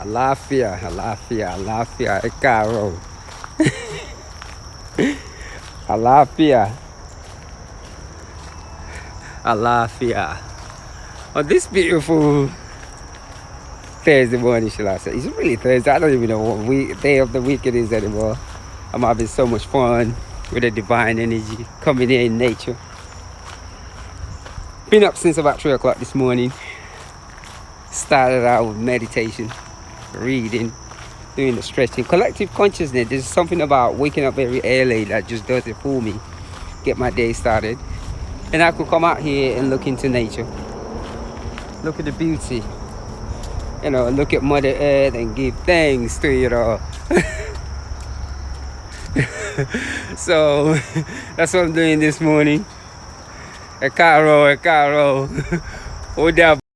Àlàáfíà, àlàáfíà, àlàáfíà, ẹ káàárọ̀. Àlàáfíà, àlàáfíà. On this beautiful Thursday morning, shall I say? It's really Thursday. I don't even know what day of the week it is anymore. I'm having so much fun with the divine energy coming here in nature. Been up since about 3 o'clock this morning. Started out with meditation, reading, doing the stretching. Collective consciousness, there's something about waking up very early that just does it for me. Get my day started. And I could come out here and look into nature. Look at the beauty. You know, look at Mother Earth and give thanks to it all. So that's what I'm doing this morning. Ẹ káàárọ̀, ẹ káàárọ̀. Ó dàbọ̀.